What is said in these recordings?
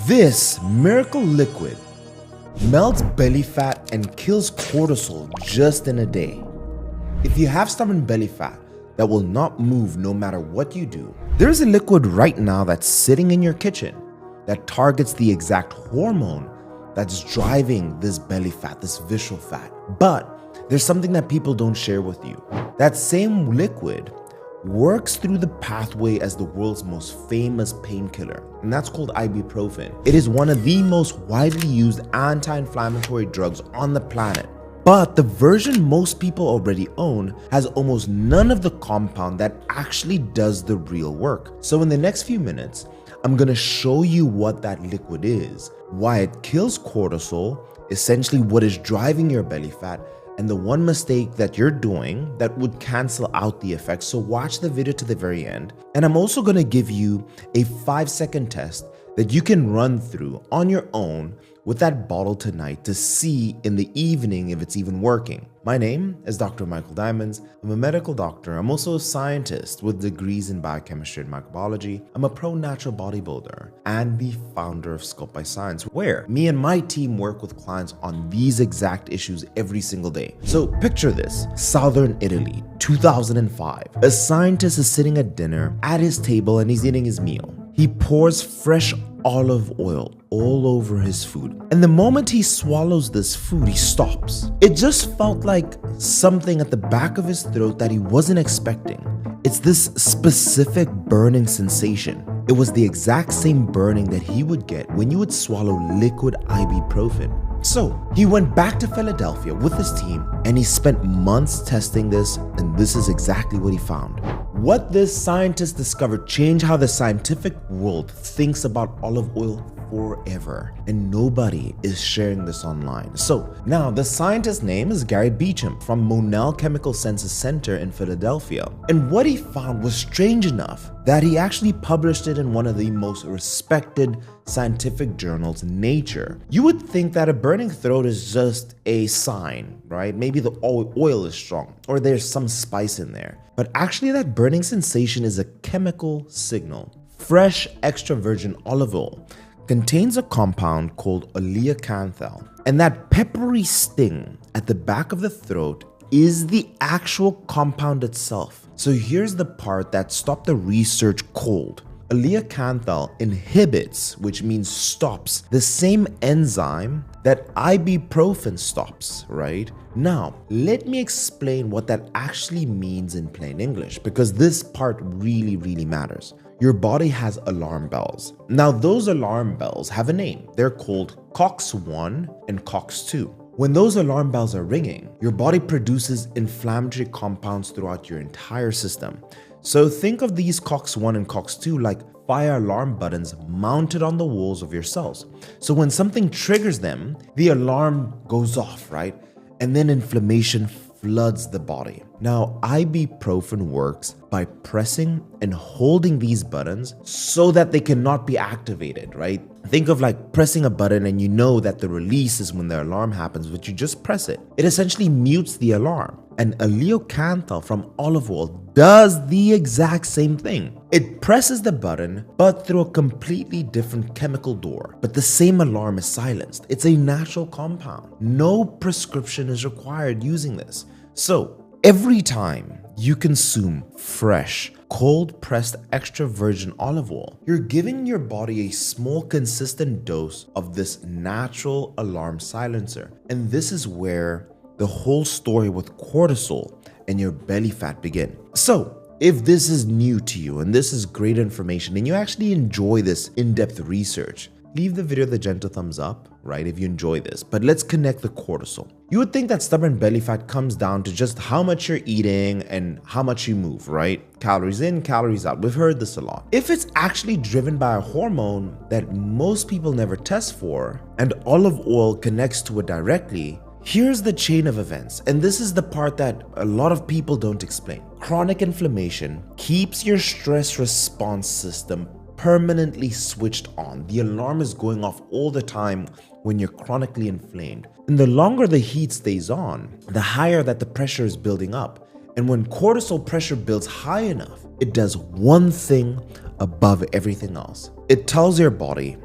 This miracle liquid melts belly fat and kills cortisol just in a day. If you have stubborn belly fat that will not move no matter what you do, there's a liquid right now that's sitting in your kitchen that targets the exact hormone that's driving this belly fat, this visceral fat. But there's something that people don't share with you. That same liquid works through the pathway as the world's most famous painkiller, and that's called ibuprofen. It is one of the most widely used anti-inflammatory drugs on the planet. But the version most people already own has almost none of the compound that actually does the real work. So in the next few minutes, I'm gonna show you what that liquid is, why it kills cortisol, essentially what is driving your belly fat, and the one mistake that you're doing that would cancel out the effects. So watch the video to the very end. And I'm also gonna give you a 5-second test that you can run through on your own with that bottle tonight to see in the evening if it's even working. My name is Dr. Michael Diamonds. I'm a medical doctor. I'm also a scientist with degrees in biochemistry and microbiology. I'm a pro-natural bodybuilder and the founder of Sculpt by Science, where me and my team work with clients on these exact issues every single day. So picture this: Southern Italy, 2005. A scientist is sitting at dinner at his table and he's eating his meal. He pours fresh olive oil all over his food. And the moment he swallows this food, he stops. It just felt like something at the back of his throat that he wasn't expecting. It's this specific burning sensation. It was the exact same burning that he would get when you would swallow liquid ibuprofen. So he went back to Philadelphia with his team and he spent months testing this, and this is exactly what he found. What this scientist discovered changed how the scientific world thinks about olive oil forever, and nobody is sharing this online. So now the scientist's name is Gary Beecham from Monell Chemical Senses Center in Philadelphia, and what he found was strange enough that he actually published it in one of the most respected scientific journals, Nature. You would think that a burning throat is just a sign, right? Maybe the oil is strong or there's some spice in there, but actually that burning sensation is a chemical signal. Fresh extra virgin olive oil contains a compound called oleocanthal, and that peppery sting at the back of the throat is the actual compound itself. So here's the part that stopped the research cold. Oleocanthal inhibits, which means stops, the same enzyme that ibuprofen stops, right? Now, let me explain what that actually means in plain English, because this part really matters. Your body has alarm bells. Now, those alarm bells have a name. They're called COX-1 and COX-2. When those alarm bells are ringing, your body produces inflammatory compounds throughout your entire system. So think of these COX-1 and COX-2 like fire alarm buttons mounted on the walls of your cells. So when something triggers them, the alarm goes off, right? And then inflammation floods the body. Now, ibuprofen works by pressing and holding these buttons so that they cannot be activated, right? Think of like pressing a button and you know that the release is when the alarm happens, but you just press it. It essentially mutes the alarm. And oleocanthal from olive oil does the exact same thing. It presses the button, but through a completely different chemical door. But the same alarm is silenced. It's a natural compound. No prescription is required using this. So every time you consume fresh, cold-pressed extra virgin olive oil, you're giving your body a small, consistent dose of this natural alarm silencer. And this is where the whole story with cortisol and your belly fat begin. So if this is new to you and this is great information and you actually enjoy this in-depth research, leave the video the gentle thumbs up, right, if you enjoy this. But let's connect the cortisol. You would think that stubborn belly fat comes down to just how much you're eating and how much you move, right? Calories in, calories out. We've heard this a lot. If it's actually driven by a hormone that most people never test for and olive oil connects to it directly, here's the chain of events, and this is the part that a lot of people don't explain. Chronic inflammation keeps your stress response system permanently switched on. The alarm is going off all the time when you're chronically inflamed. And the longer the heat stays on, the higher that the pressure is building up. And when cortisol pressure builds high enough, it does one thing above everything else. It tells your body,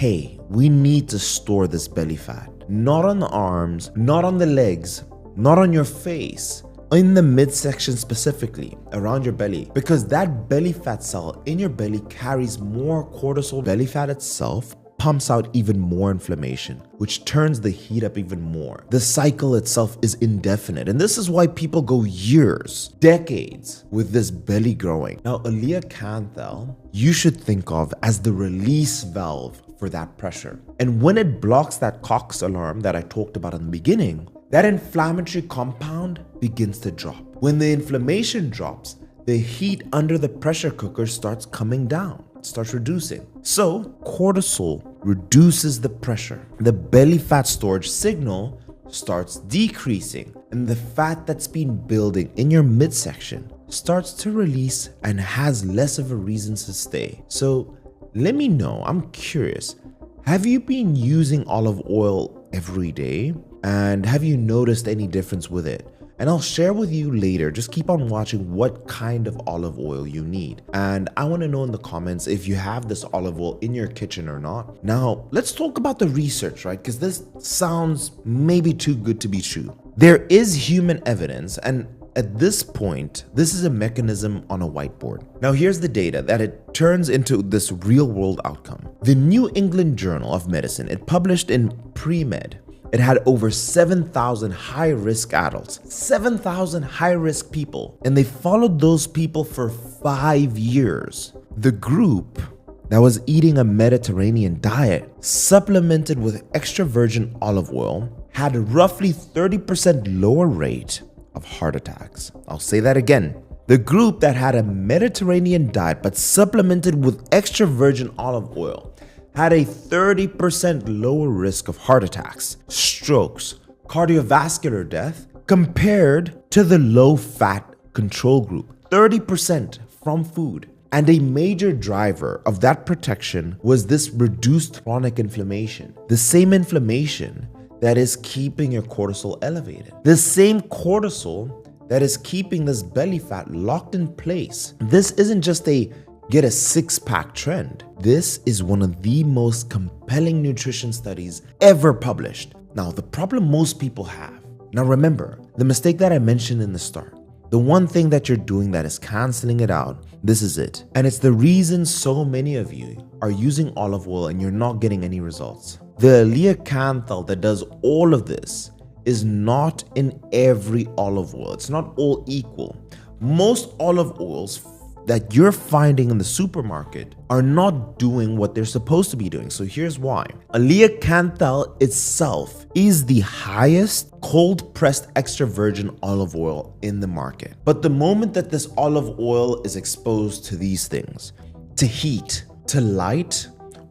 hey, we need to store this belly fat. Not on the arms, not on the legs, not on your face, in the midsection specifically, around your belly, because that belly fat cell in your belly carries more cortisol. Belly fat itself pumps out even more inflammation, which turns the heat up even more. The cycle itself is indefinite, and this is why people go years, decades with this belly growing. Now, iliacanthal, you should think of as the release valve for that pressure. And when it blocks that COX alarm that I talked about in the beginning, that inflammatory compound begins to drop. When the inflammation drops, the heat under the pressure cooker starts coming down, starts reducing. So cortisol reduces the pressure. The belly fat storage signal starts decreasing, and the fat that's been building in your midsection starts to release and has less of a reason to stay. So let me know, I'm curious, have you been using olive oil every day? And have you noticed any difference with it? And I'll share with you later. Just keep on watching what kind of olive oil you need. And I want to know in the comments if you have this olive oil in your kitchen or not. Now, let's talk about the research, right? Because this sounds maybe too good to be true. There is human evidence, and at this point, this is a mechanism on a whiteboard. Now, here's the data that it turns into this real-world outcome. The New England Journal of Medicine, it published in Pre-Med. It had over 7,000 high-risk adults, 7,000 high-risk people, and they followed those people for 5 years. The group that was eating a Mediterranean diet, supplemented with extra virgin olive oil, had a roughly 30% lower rate of heart attacks. I'll say that again. The group that had a Mediterranean diet but supplemented with extra virgin olive oil had a 30% lower risk of heart attacks, strokes, cardiovascular death compared to the low-fat control group. 30% from food. And a major driver of that protection was this reduced chronic inflammation. The same inflammation that is keeping your cortisol elevated. The same cortisol that is keeping this belly fat locked in place. This isn't just a get a six-pack trend. This is one of the most compelling nutrition studies ever published. Now, the problem most people have. Now remember, the mistake that I mentioned in the start. The one thing that you're doing that is canceling it out, this is it. And it's the reason so many of you are using olive oil and you're not getting any results. The iliacanthal that does all of this is not in every olive oil. It's not all equal. Most olive oils that you're finding in the supermarket are not doing what they're supposed to be doing. So here's why. Iliacanthal itself is the highest cold-pressed extra virgin olive oil in the market. But the moment that this olive oil is exposed to these things, to heat, to light,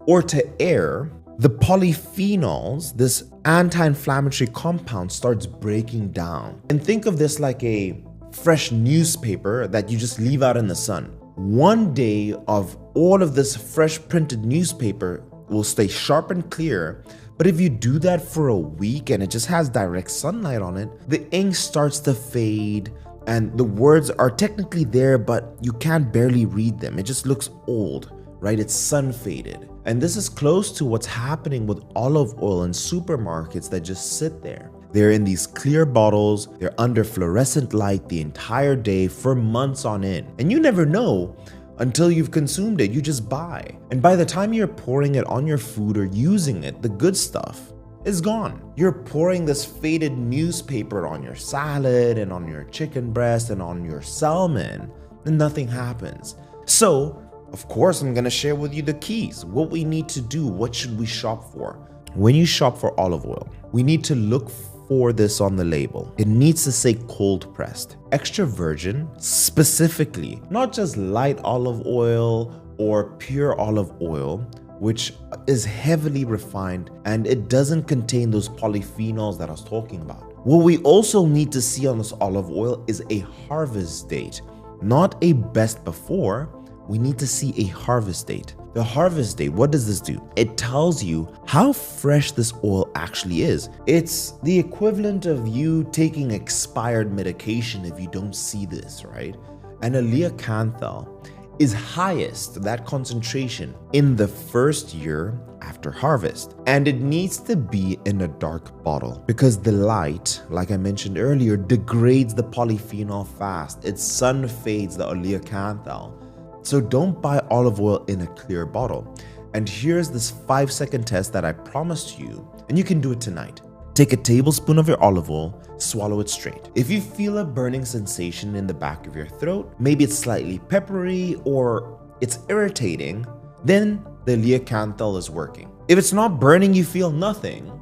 or to air, the polyphenols, this anti-inflammatory compound, starts breaking down. And think of this like a fresh newspaper that you just leave out in the sun. One day of all of this fresh printed newspaper will stay sharp and clear, but if you do that for a week and it just has direct sunlight on it, the ink starts to fade and the words are technically there, but you can't barely read them. It just looks old, right? It's sun faded. And this is close to what's happening with olive oil in supermarkets that just sit there. They're in these clear bottles, they're under fluorescent light the entire day for months on end. And you never know until you've consumed it, you just buy. And by the time you're pouring it on your food or using it, the good stuff is gone. You're pouring this faded newspaper on your salad and on your chicken breast and on your salmon, and nothing happens. So, of course, I'm gonna share with you the keys, what we need to do, what should we shop for. When you shop for olive oil, we need to look for this on the label. It needs to say cold pressed, extra virgin, specifically, not just light olive oil or pure olive oil, which is heavily refined and it doesn't contain those polyphenols that I was talking about. What we also need to see on this olive oil is a harvest date, not a best before. We need to see a harvest date. The harvest date, what does this do? It tells you how fresh this oil actually is. It's the equivalent of you taking expired medication if you don't see this, right? And iliacanthal is highest, that concentration, in the first year after harvest. And it needs to be in a dark bottle because the light, like I mentioned earlier, degrades the polyphenol fast. It sun fades the oleocanthal. So don't buy olive oil in a clear bottle. And here's this 5-second test that I promised you, and you can do it tonight. Take a tablespoon of your olive oil, swallow it straight. If you feel a burning sensation in the back of your throat, maybe it's slightly peppery or it's irritating, then the oleocanthal is working. If it's not burning, you feel nothing,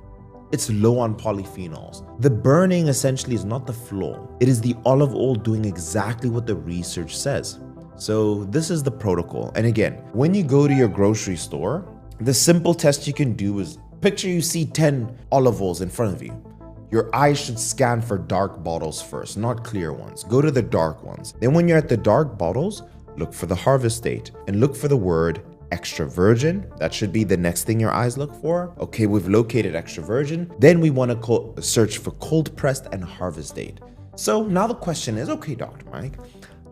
it's low on polyphenols. The burning essentially is not the flaw. It is the olive oil doing exactly what the research says. So this is the protocol. And again, when you go to your grocery store, the simple test you can do is picture you see 10 olive oils in front of you. Your eyes should scan for dark bottles first, not clear ones. Go to the dark ones. Then when you're at the dark bottles, look for the harvest date and look for the word extra virgin. That should be the next thing your eyes look for. Okay, we've located extra virgin. Then we want to search for cold pressed and harvest date. So now the question is, okay, Dr. Mike,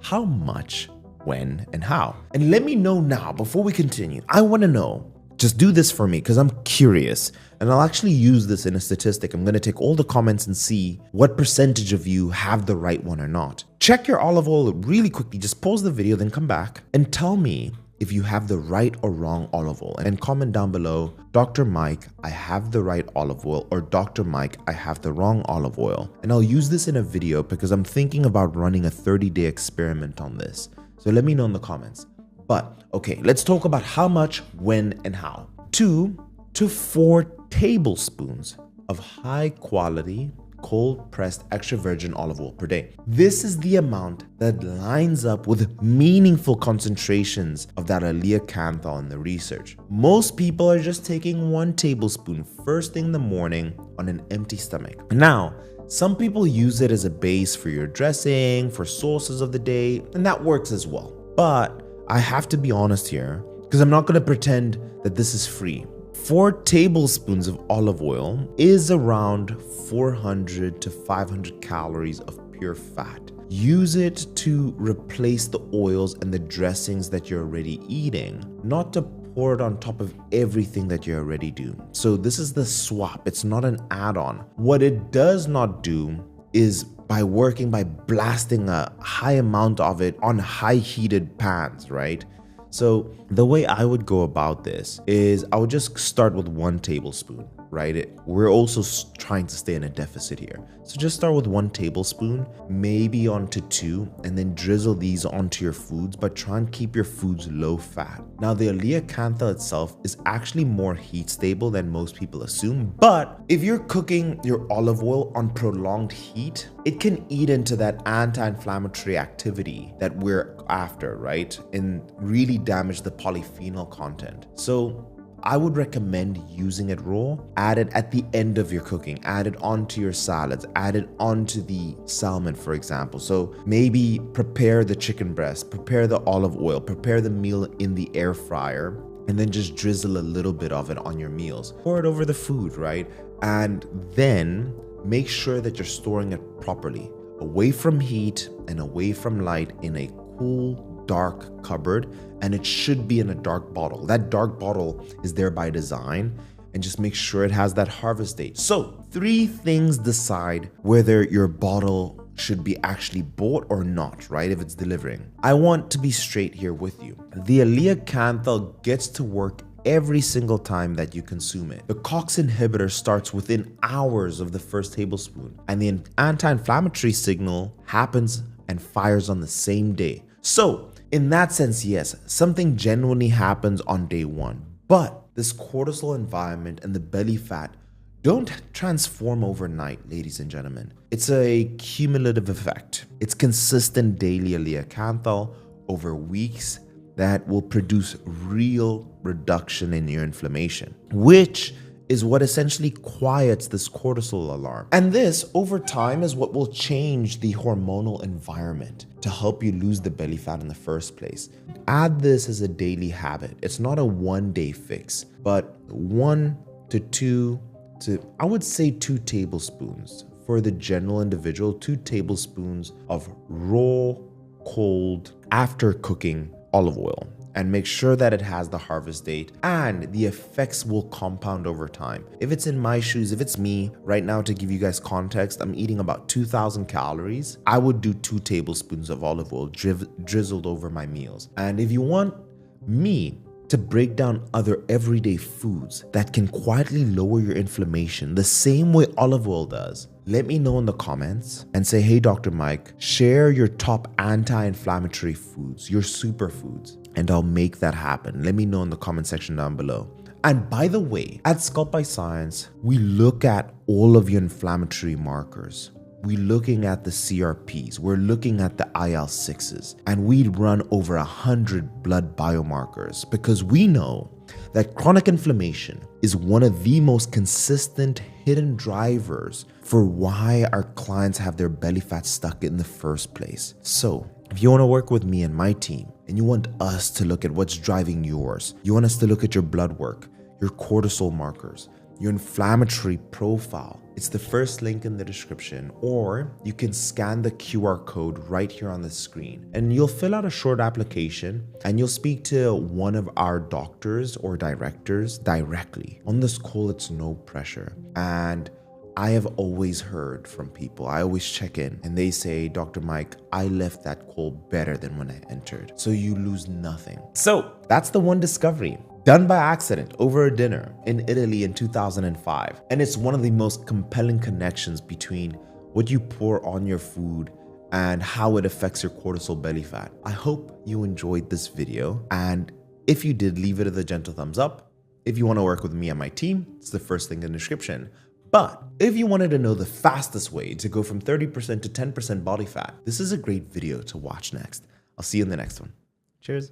how much, when, and how? And let me know now before we continue. I want to know. Just do this for me because I'm curious, and I'll actually use this in a statistic. I'm going to take all the comments and see what percentage of you have the right one or not. Check your olive oil really quickly. Just pause the video, then come back and tell me if you have the right or wrong olive oil, and comment down below, Dr. Mike, I have the right olive oil, or Dr. Mike, I have the wrong olive oil. And I'll use this in a video because I'm thinking about running a 30-day experiment on this. So let me know in the comments. But okay, let's talk about how much, when, and how. 2 to 4 tablespoons of high quality, cold pressed extra virgin olive oil per day. This is the amount that lines up with meaningful concentrations of that oleocanthal in the research. Most people are just taking 1 tablespoon first thing in the morning on an empty stomach. Now, some people use it as a base for your dressing, for sauces of the day, and that works as well. But I have to be honest here because I'm not going to pretend that this is free. 4 tablespoons of olive oil is around 400 to 500 calories of pure fat. Use it to replace the oils and the dressings that you're already eating, not to pour it on top of everything that you already do. So this is the swap. It's not an add-on. What it does not do is by blasting a high amount of it on high heated pans, right? So the way I would go about this is I would just start with 1 tablespoon, right? We're also trying to stay in a deficit here. So just start with 1 tablespoon, maybe onto 2, and then drizzle these onto your foods, but try and keep your foods low fat. Now the oleocanthal itself is actually more heat stable than most people assume, but if you're cooking your olive oil on prolonged heat, it can eat into that anti-inflammatory activity that we're after, right? And really damage the polyphenol content. So I would recommend using it raw. Add it at the end of your cooking. Add it onto your salads. Add it onto the salmon, for example. So maybe prepare the chicken breast, prepare the olive oil, prepare the meal in the air fryer, and then just drizzle a little bit of it on your meals. Pour it over the food, right? And then make sure that you're storing it properly, away from heat and away from light, in a cool, dark cupboard, and it should be in a dark bottle. That dark bottle is there by design, and just make sure it has that harvest date. So 3 things decide whether your bottle should be actually bought or not, right? If it's delivering. I want to be straight here with you. The oleocanthal gets to work every single time that you consume it. The COX inhibitor starts within hours of the first tablespoon, and the anti-inflammatory signal happens and fires on the same day. So in that sense, yes, something genuinely happens on day 1, but this cortisol environment and the belly fat don't transform overnight, ladies and gentlemen. It's a cumulative effect. It's consistent daily oleocanthal over weeks that will produce real reduction in your inflammation, which is what essentially quiets this cortisol alarm. And this, over time, is what will change the hormonal environment to help you lose the belly fat in the first place. Add this as a daily habit. It's not a 1-day fix, but 1 to 2 to, I would say, 2 tablespoons. For the general individual, 2 tablespoons of raw, cold, after cooking olive oil and make sure that it has the harvest date, and the effects will compound over time. If it's in my shoes, if it's me, right now, to give you guys context, I'm eating about 2,000 calories. I would do 2 tablespoons of olive oil drizzled over my meals. And if you want me to break down other everyday foods that can quietly lower your inflammation the same way olive oil does, let me know in the comments and say, hey, Dr. Mike, share your top anti-inflammatory foods, your superfoods, and I'll make that happen. Let me know in the comment section down below. And by the way, at Sculpt by Science, we look at all of your inflammatory markers. We're looking at the CRPs, we're looking at the IL-6s, and we run over 100 blood biomarkers because we know that chronic inflammation is one of the most consistent hidden drivers for why our clients have their belly fat stuck in the first place. So if you want to work with me and my team, and you want us to look at what's driving yours, you want us to look at your blood work, your cortisol markers, your inflammatory profile, it's the first link in the description, or you can scan the QR code right here on the screen and you'll fill out a short application and you'll speak to one of our doctors or directors directly. On this call, it's no pressure. And I have always heard from people, I always check in and they say, Dr. Mike, I left that call better than when I entered. So you lose nothing. So that's the one discovery done by accident over a dinner in Italy in 2005. And it's one of the most compelling connections between what you pour on your food and how it affects your cortisol belly fat. I hope you enjoyed this video. And if you did, leave it a gentle thumbs up. If you want to work with me and my team, it's the first link in the description. But if you wanted to know the fastest way to go from 30% to 10% body fat, this is a great video to watch next. I'll see you in the next one. Cheers.